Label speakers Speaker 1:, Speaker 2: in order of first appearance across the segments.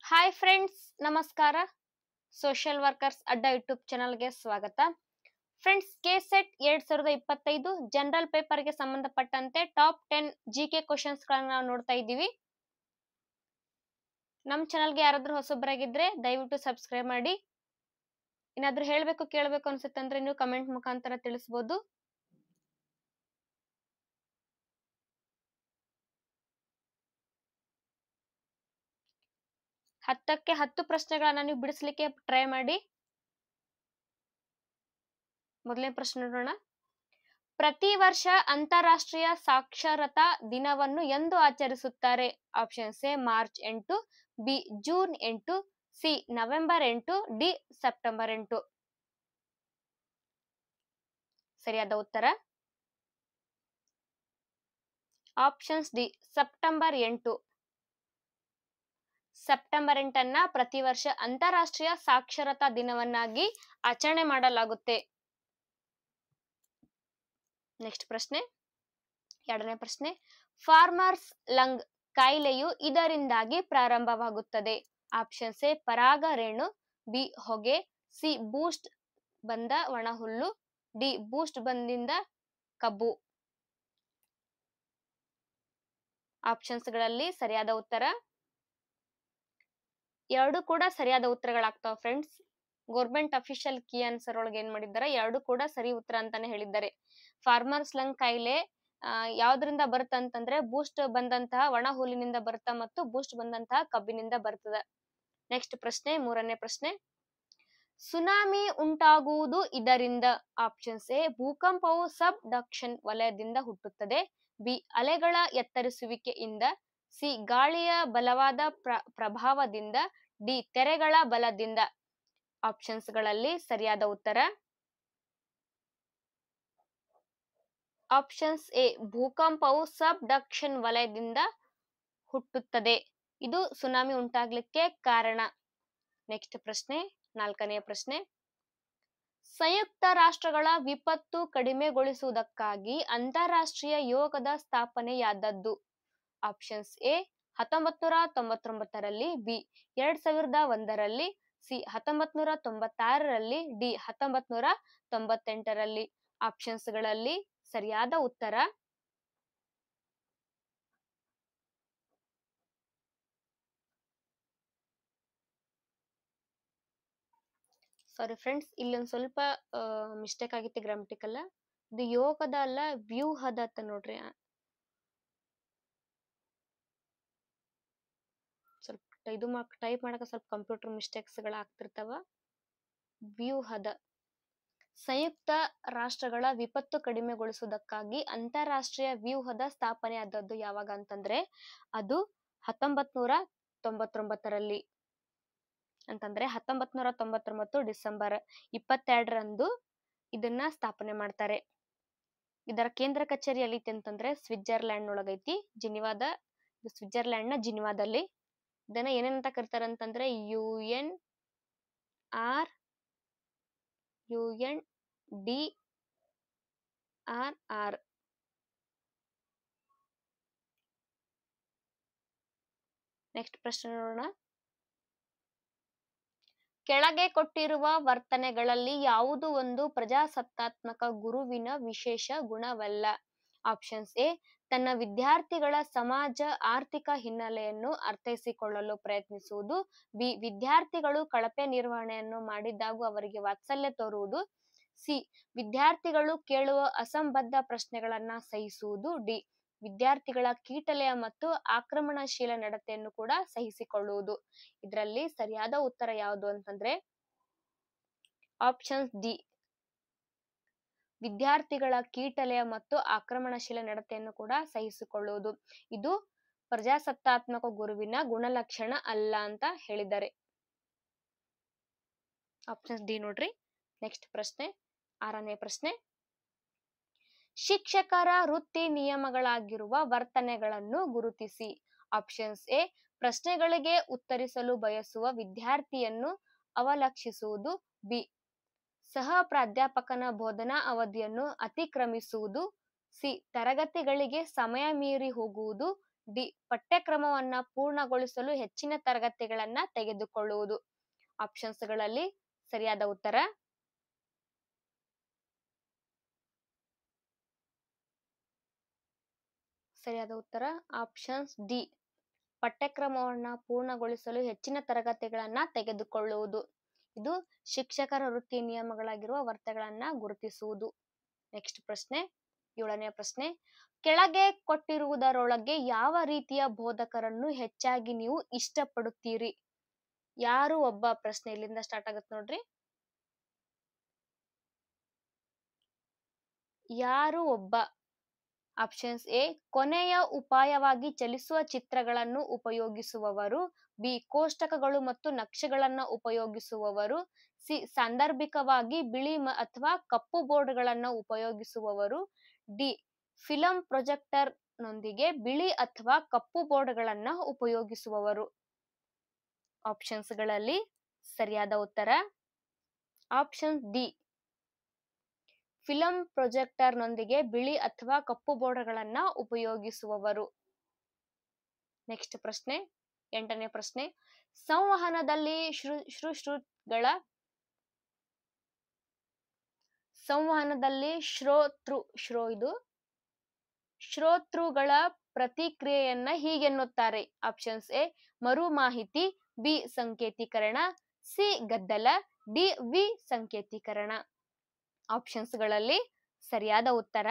Speaker 1: Hi friends, ನಮಸ್ಕಾರ. Social workers ಅಡ್ಡ YouTube ಚಾನಲ್ಗೆ ಸ್ವಾಗತ. ಫ್ರೆಂಡ್ಸ್, ಕೆಸೆಟ್ 2025 ಜನರಲ್ ಪೇಪರ್ಗೆ ಸಂಬಂಧಪಟ್ಟಂತೆ ಟಾಪ್ 10 ಜಿಕೆ ಕ್ವಶನ್ಸ್ ಗಳನ್ನ ನಾವು ನೋಡ್ತಾ ಇದ್ದೀವಿ. ನಮ್ಮ ಚಾನಲ್ಗೆ ಯಾರಾದ್ರೂ ಹೊಸಬರಾಗಿದ್ರೆ ದಯವಿಟ್ಟು ಸಬ್ಸ್ಕ್ರೈಬ್ ಮಾಡಿ. ಏನಾದ್ರೂ ಹೇಳಬೇಕು ಕೇಳಬೇಕು ಅನ್ಸುತ್ತೆ ಅಂದ್ರೆ ನೀವು ಕಮೆಂಟ್ ಮುಖಾಂತರ ತಿಳಿಸಬಹುದು. ಹತ್ತಕ್ಕೆ 10 ಪ್ರಶ್ನೆಗಳನ್ನ ನೀವು ಬಿಡಿಸ್ಲಿಕ್ಕೆ ಟ್ರೈ ಮಾಡಿ. ಮೊದಲನೇ ಪ್ರಶ್ನೆ ನೋಡೋಣ. ಪ್ರತಿ ವರ್ಷ ಅಂತಾರಾಷ್ಟ್ರೀಯ ಸಾಕ್ಷರತಾ ದಿನವನ್ನು ಎಂದು ಆಚರಿಸುತ್ತಾರೆ? Options A March 8, B June 8, C November 8, D September 8. ಸರಿಯಾದ ಉತ್ತರ ಆಪ್ಷನ್ಸ್ ಡಿ ಸೆಪ್ಟೆಂಬರ್ 8. ಸೆಪ್ಟೆಂಬರ್ 8 ಪ್ರತಿ ವರ್ಷ ಅಂತಾರಾಷ್ಟ್ರೀಯ ಸಾಕ್ಷರತಾ ದಿನವನ್ನಾಗಿ ಆಚರಣೆ ಮಾಡಲಾಗುತ್ತೆ. ನೆಕ್ಸ್ಟ್ ಪ್ರಶ್ನೆ, ಎರಡನೇ ಪ್ರಶ್ನೆ. ಫಾರ್ಮರ್ಸ್ ಲಂಗ್ ಕಾಯಿಲೆಯು ಇದರಿಂದಾಗಿ ಪ್ರಾರಂಭವಾಗುತ್ತದೆ? ಆಪ್ಷನ್ಸ್ ಎ ಪರಾಗ ರೇಣು, ಬಿ ಹೊಗೆ, ಸಿ ಬೂಸ್ಟ್ ಬಂದ ಒಣಹುಲ್ಲು, ಡಿ ಬೂಸ್ಟ್ ಬಂದಿಂದ ಕಬ್ಬು. ಆಪ್ಷನ್ಸ್ ಗಳಲ್ಲಿ ಸರಿಯಾದ ಉತ್ತರ ಎರಡು ಕೂಡ ಸರಿಯಾದ ಉತ್ತರಗಳಾಗ್ತಾವ friends. Government official key answer ಒಳಗೆ ಏನ್ ಮಾಡಿದ್ದಾರೆ, ಎರಡು ಕೂಡ ಸರಿ ಉತ್ತರ ಅಂತಾನೆ ಹೇಳಿದ್ದಾರೆ. ಫಾರ್ಮರ್ಸ್ ಲಂಗ್ ಕಾಯಿಲೆ ಯಾವ್ದ್ರಿಂದ ಬರುತ್ತಂತಂದ್ರೆ ಬೂಸ್ಟ್ ಬಂದಂತಹ ಒಣ ಹುಲ್ಲಿನಿಂದ ಬರುತ್ತಾ ಮತ್ತು ಬೂಸ್ಟ್ ಬಂದಂತಹ ಕಬ್ಬಿನಿಂದ ಬರ್ತದ. ನೆಕ್ಸ್ಟ್ ಪ್ರಶ್ನೆ, ಮೂರನೇ ಪ್ರಶ್ನೆ. ಸುನಾಮಿ ಉಂಟಾಗುವುದು ಇದರಿಂದ? ಆಪ್ಷನ್ಸ್ ಎ ಭೂಕಂಪವು ಸಬ್ ಡಕ್ಷನ್ ವಲಯದಿಂದ ಹುಟ್ಟುತ್ತದೆ, ಬಿ ಅಲೆಗಳ ಎತ್ತರಿಸುವಿಕೆಯಿಂದ, ಸಿ ಗಾಳಿಯ ಬಲವಾದ ಪ್ರಭಾವದಿಂದ, ಡಿ ತೆರೆಗಳ ಬಲದಿಂದ. ಆಪ್ಷನ್ಸ್ ಗಳಲ್ಲಿ ಸರಿಯಾದ ಉತ್ತರ ಆಪ್ಷನ್ಸ್ ಎ ಭೂಕಂಪವು ಸಬ್ ಡಕ್ಷನ್ ವಲಯದಿಂದ ಹುಟ್ಟುತ್ತದೆ. ಇದು ಸುನಾಮಿ ಉಂಟಾಗ್ಲಿಕ್ಕೆ ಕಾರಣ. ನೆಕ್ಸ್ಟ್ ಪ್ರಶ್ನೆ, ನಾಲ್ಕನೆಯ ಪ್ರಶ್ನೆ. ಸಂಯುಕ್ತ ರಾಷ್ಟ್ರಗಳ ವಿಪತ್ತು ಕಡಿಮೆಗೊಳಿಸುವುದಕ್ಕಾಗಿ ಅಂತಾರಾಷ್ಟ್ರೀಯ ಯೋಗದ ಸ್ಥಾಪನೆಯಾದದ್ದು? ಆಪ್ಷನ್ಸ್ ಎ 1999ರಲ್ಲಿ, ಬಿ 2001ರಲ್ಲಿ, ಸಿ 1996ರಲ್ಲಿ, ಡಿ 1998ರಲ್ಲಿ. ಆಪ್ಷನ್ಸ್ ಗಳಲ್ಲಿ ಸರಿಯಾದ ಉತ್ತರ ಸಾರಿ ಫ್ರೆಂಡ್ಸ್, ಇಲ್ಲೊಂದು ಸ್ವಲ್ಪ ಮಿಸ್ಟೇಕ್ ಆಗಿತ್ತು ಗ್ರಾಮಟಿಕಲ್. ಇದು ಯೋಗದ ಅಲ್ಲ, ವ್ಯೂಹದ ಅಂತ ನೋಡ್ರಿ. ಸ್ವಲ್ಪ ಇದು ಟೈಪ್ ಮಾಡಕ ಸ್ವಲ್ಪ ಕಂಪ್ಯೂಟರ್ ಮಿಸ್ಟೇಕ್ಸ್ ಗಳ ಆಗ್ತಿರ್ತಾವ. ವ್ಯೂಹದ ಸಂಯುಕ್ತ ರಾಷ್ಟ್ರಗಳ ವಿಪತ್ತು ಕಡಿಮೆಗೊಳಿಸುವುದಕ್ಕಾಗಿ ಅಂತಾರಾಷ್ಟ್ರೀಯ ವ್ಯೂಹದ ಸ್ಥಾಪನೆ ಆದದ್ದು ಯಾವಾಗ ಅಂತಂದ್ರೆ ಅದು 1999ರಲ್ಲಿ. ಅಂತಂದ್ರೆ 1999 ಡಿಸೆಂಬರ್ 22ರಂದು ಇದನ್ನ ಸ್ಥಾಪನೆ ಮಾಡ್ತಾರೆ. ಇದರ ಕೇಂದ್ರ ಕಚೇರಿ ಎಲ್ಲಿತಿ ಅಂತಂದ್ರೆ ಸ್ವಿಟ್ಜರ್ಲ್ಯಾಂಡ್ ಒಳಗೈತಿ, ಜಿನಿವಾದ. ಸ್ವಿಟ್ಜರ್ಲ್ಯಾಂಡ್ ನ ಜಿನಿವಾದಲ್ಲಿ. ಇದನ್ನ ಏನೇನಂತ ಕರಿತಾರ ಅಂತಂದ್ರೆ UNDRR. ನೆಕ್ಸ್ಟ್ ಪ್ರಶ್ನೆ ನೋಡೋಣ. ಕೆಳಗೆ ಕೊಟ್ಟಿರುವ ವರ್ತನೆಗಳಲ್ಲಿ ಯಾವುದು ಒಂದು ಪ್ರಜಾಸತ್ತಾತ್ಮಕ ಗುರುವಿನ ವಿಶೇಷ ಗುಣವಲ್ಲ? ಆಪ್ಷನ್ಸ್ ಎ ತನ್ನ ವಿದ್ಯಾರ್ಥಿಗಳ ಸಮಾಜ ಆರ್ಥಿಕ ಹಿನ್ನೆಲೆಯನ್ನು ಅರ್ಥೈಸಿಕೊಳ್ಳಲು ಪ್ರಯತ್ನಿಸುವುದು, ಬಿ ವಿದ್ಯಾರ್ಥಿಗಳು ಕಳಪೆ ನಿರ್ವಹಣೆಯನ್ನು ಮಾಡಿದಾಗೂ ಅವರಿಗೆ ವಾತ್ಸಲ್ಯ ತೋರುವುದು, ಸಿ ವಿದ್ಯಾರ್ಥಿಗಳು ಕೇಳುವ ಅಸಂಬದ್ಧ ಪ್ರಶ್ನೆಗಳನ್ನ ಸಹಿಸುವುದು, ಡಿ ವಿದ್ಯಾರ್ಥಿಗಳ ಕೀಟಲೆಯ ಮತ್ತು ಆಕ್ರಮಣಶೀಲ ನಡತೆಯನ್ನು ಕೂಡ ಸಹಿಸಿಕೊಳ್ಳುವುದು. ಇದರಲ್ಲಿ ಸರಿಯಾದ ಉತ್ತರ ಯಾವುದು ಅಂತಂದ್ರೆ ಆಪ್ಷನ್ಸ್ ಡಿ ವಿದ್ಯಾರ್ಥಿಗಳ ಕೀಟಲೆಯ ಮತ್ತು ಆಕ್ರಮಣಶೀಲ ನಡತೆಯನ್ನು ಕೂಡ ಸಹಿಸಿಕೊಳ್ಳುವುದು. ಇದು ಪ್ರಜಾಸತ್ತಾತ್ಮಕ ಗುರುವಿನ ಗುಣಲಕ್ಷಣ ಅಲ್ಲ ಅಂತ ಹೇಳಿದ್ದಾರೆ. ಆಪ್ಷನ್ಸ್ ಡಿ ನೋಡ್ರಿ. ನೆಕ್ಸ್ಟ್ ಪ್ರಶ್ನೆ, ಆರನೇ ಪ್ರಶ್ನೆ. ಶಿಕ್ಷಕರ ವೃತ್ತಿ ನಿಯಮಗಳಾಗಿರುವ ವರ್ತನೆಗಳನ್ನು ಗುರುತಿಸಿ. ಆಪ್ಷನ್ಸ್ ಎ ಪ್ರಶ್ನೆಗಳಿಗೆ ಉತ್ತರಿಸಲು ಬಯಸುವ ವಿದ್ಯಾರ್ಥಿಯನ್ನು ಅವಲಕ್ಷಿಸುವುದು, ಬಿ ಸಹ ಪ್ರಾಧ್ಯಾಪಕನ ಬೋಧನಾ ಅವಧಿಯನ್ನು ಅತಿಕ್ರಮಿಸುವುದು, ಸಿ ತರಗತಿಗಳಿಗೆ ಸಮಯ ಮೀರಿ ಹೋಗುವುದು, ಡಿ ಪಠ್ಯಕ್ರಮವನ್ನ ಪೂರ್ಣಗೊಳಿಸಲು ಹೆಚ್ಚಿನ ತರಗತಿಗಳನ್ನ ತೆಗೆದುಕೊಳ್ಳುವುದು. ಆಪ್ಷನ್ಸ್ಗಳಲ್ಲಿ ಸರಿಯಾದ ಉತ್ತರ ಆಪ್ಷನ್ಸ್ ಡಿ ಪಠ್ಯಕ್ರಮವನ್ನ ಪೂರ್ಣಗೊಳಿಸಲು ಹೆಚ್ಚಿನ ತರಗತಿಗಳನ್ನ ತೆಗೆದುಕೊಳ್ಳುವುದು. ಇದು ಶಿಕ್ಷಕರ ವೃತ್ತಿ ನಿಯಮಗಳಾಗಿರುವ ವರ್ತನೆಗಳನ್ನ ಗುರುತಿಸುವುದು. ನೆಕ್ಸ್ಟ್ ಪ್ರಶ್ನೆ, 7ನೇ ಪ್ರಶ್ನೆ, ಕೆಳಗೆ ಕೊಟ್ಟಿರುವುದರೊಳಗೆ ಯಾವ ರೀತಿಯ ಬೋಧಕರನ್ನು ಹೆಚ್ಚಾಗಿ ನೀವು ಇಷ್ಟಪಡುತ್ತೀರಿ? ಯಾರು ಒಬ್ಬ ಪ್ರಶ್ನೆ ಇಲ್ಲಿಂದ ಸ್ಟಾರ್ಟ್ ಆಗುತ್ತೆ ನೋಡ್ರಿ. ಯಾರು ಒಬ್ಬ. ಆಪ್ಷನ್ಸ್ ಎ ಕೊನೆಯ ಉಪಾಯವಾಗಿ ಚಲಿಸುವ ಚಿತ್ರಗಳನ್ನು ಉಪಯೋಗಿಸುವವರು, ಬಿ ಕೋಷ್ಟಕಗಳು ಮತ್ತು ನಕ್ಷೆಗಳನ್ನು ಉಪಯೋಗಿಸುವವರು, ಸಿ ಸಾಂದರ್ಭಿಕವಾಗಿ ಬಿಳಿ ಅಥವಾ ಕಪ್ಪು ಬೋರ್ಡ್ಗಳನ್ನು ಉಪಯೋಗಿಸುವವರು, ಡಿ ಫಿಲಂ ಪ್ರೊಜೆಕ್ಟರ್ ನೊಂದಿಗೆ ಬಿಳಿ ಅಥವಾ ಕಪ್ಪು ಬೋರ್ಡ್ಗಳನ್ನು ಉಪಯೋಗಿಸುವವರು. ಆಪ್ಷನ್ಸ್ಗಳಲ್ಲಿ ಸರಿಯಾದ ಉತ್ತರ ಆಪ್ಷನ್ ಡಿ ಫಿಲಂ ಪ್ರೊಜೆಕ್ಟರ್ ನೊಂದಿಗೆ ಬಿಳಿ ಅಥವಾ ಕಪ್ಪು ಬೋರ್ಡ್ಗಳನ್ನ ಉಪಯೋಗಿಸುವವರು. ನೆಕ್ಸ್ಟ್ ಪ್ರಶ್ನೆ, 8ನೇ ಪ್ರಶ್ನೆ, ಸಂವಹನದಲ್ಲಿ ಶ್ರೋತೃಗಳ ಪ್ರತಿಕ್ರಿಯೆಯನ್ನ ಹೀಗೆನ್ನುತ್ತಾರೆ. ಆಪ್ಷನ್ಸ್ ಎ ಮರು ಮಾಹಿತಿ, ಬಿ ಸಂಕೇತೀಕರಣ, ಸಿ ಗದ್ದಲ, ಡಿ ವಿ ಸಂಕೇತೀಕರಣ. ಆಪ್ಷನ್ಸ್ಗಳಲ್ಲಿ ಸರಿಯಾದ ಉತ್ತರ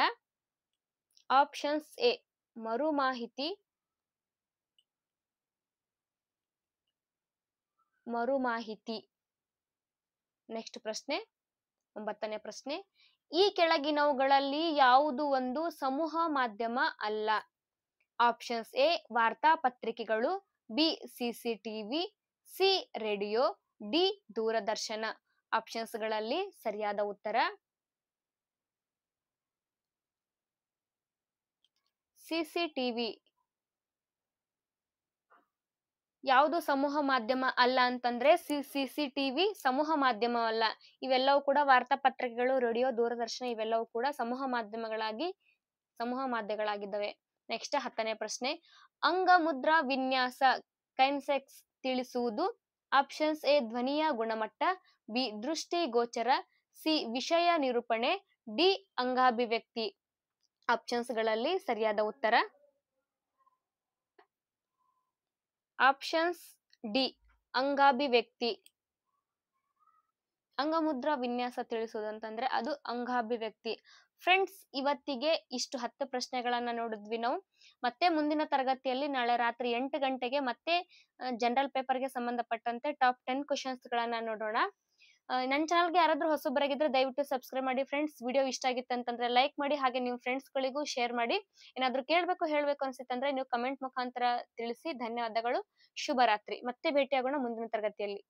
Speaker 1: ಆಪ್ಷನ್ಸ್ ಎ ಮರು ಮಾಹಿತಿ. ನೆಕ್ಸ್ಟ್ ಪ್ರಶ್ನೆ, 9ನೇ ಪ್ರಶ್ನೆ, ಈ ಕೆಳಗಿನವುಗಳಲ್ಲಿ ಯಾವುದು ಒಂದು ಸಮೂಹ ಮಾಧ್ಯಮ ಅಲ್ಲ? ಆಪ್ಷನ್ಸ್ ಎ ವಾರ್ತಾ ಪತ್ರಿಕೆಗಳು, B CCTV, C radio, D ದೂರದರ್ಶನ. ಆಪ್ಷನ್ಸ್ಗಳಲ್ಲಿ ಸರಿಯಾದ ಉತ್ತರ ಸಿಸಿಟಿವಿ. ಯಾವುದು ಸಮೂಹ ಮಾಧ್ಯಮ ಅಲ್ಲ ಅಂತಂದ್ರೆ ಸಿಸಿಟಿವಿ ಸಮೂಹ ಮಾಧ್ಯಮವಲ್ಲ. ಇವೆಲ್ಲವೂ ಕೂಡ ವಾರ್ತಾ ಪತ್ರಿಕೆಗಳು, ರೇಡಿಯೋ, ದೂರದರ್ಶನ ಇವೆಲ್ಲವೂ ಕೂಡ ಸಮೂಹ ಮಾಧ್ಯಮಗಳಾಗಿದ್ದಾವೆ. ನೆಕ್ಸ್ಟ್ 10ನೇ ಪ್ರಶ್ನೆ, ಅಂಗಮುದ್ರಾ ವಿನ್ಯಾಸ ಕೈನೆಸಿಕ್ಸ್ ತಿಳಿಸುವುದು. ಆಪ್ಷನ್ಸ್ ಎ ಧ್ವನಿಯ ಗುಣಮಟ್ಟ, ಬಿ ದೃಷ್ಟಿ ಗೋಚರ, ಸಿ ವಿಷಯ ನಿರೂಪಣೆ, ಡಿ ಅಂಗಾಭಿವ್ಯಕ್ತಿ. ಆಪ್ಷನ್ಸ್ಗಳಲ್ಲಿ ಸರಿಯಾದ ಉತ್ತರ ಆಪ್ಷನ್ಸ್ ಡಿ ಅಂಗಾಭಿವ್ಯಕ್ತಿ. ಅಂಗಮುದ್ರಾ ವಿನ್ಯಾಸ ತಿಳಿಸುವುದು ಅಂತಂದ್ರೆ ಅದು ಅಂಗಾಭಿವ್ಯಕ್ತಿ. ಫ್ರೆಂಡ್ಸ್, ಇವತ್ತಿಗೆ ಇಷ್ಟು 10 ಪ್ರಶ್ನೆಗಳನ್ನ ನೋಡಿದ್ವಿ ನಾವು. ಮತ್ತೆ ಮುಂದಿನ ತರಗತಿಯಲ್ಲಿ ನಾಳೆ ರಾತ್ರಿ 8 ಗಂಟೆಗೆ ಮತ್ತೆ ಜನರಲ್ ಪೇಪರ್ಗೆ ಸಂಬಂಧಪಟ್ಟಂತೆ ಟಾಪ್ 10 ಕ್ವಶನ್ಸ್ ಗಳನ್ನ ನೋಡೋಣ. ನನ್ನ ಚಾನಲ್ಗೆ ಯಾರಾದ್ರೂ ಹೊಸಬರಾಗಿದ್ರೆ ದಯವಿಟ್ಟು ಸಬ್ಸ್ಕ್ರೈಬ್ ಮಾಡಿ ಫ್ರೆಂಡ್ಸ್. ವಿಡಿಯೋ ಇಷ್ಟ ಆಗಿತ್ತು ಅಂತಂದ್ರೆ ಲೈಕ್ ಮಾಡಿ, ಹಾಗೆ ನಿಮ್ಮ ಫ್ರೆಂಡ್ಸ್ ಗಳಿಗೂ ಶೇರ್ ಮಾಡಿ. ಏನಾದ್ರೂ ಹೇಳಬೇಕು ಅನ್ಸಿತ್ತಂದ್ರೆ ನೀವು ಕಮೆಂಟ್ ಮುಖಾಂತರ ತಿಳಿಸಿ. ಧನ್ಯವಾದಗಳು. ಶುಭರಾತ್ರಿ. ಮತ್ತೆ ಭೇಟಿಯಾಗೋಣ ಮುಂದಿನ ತರಗತಿಯಲ್ಲಿ.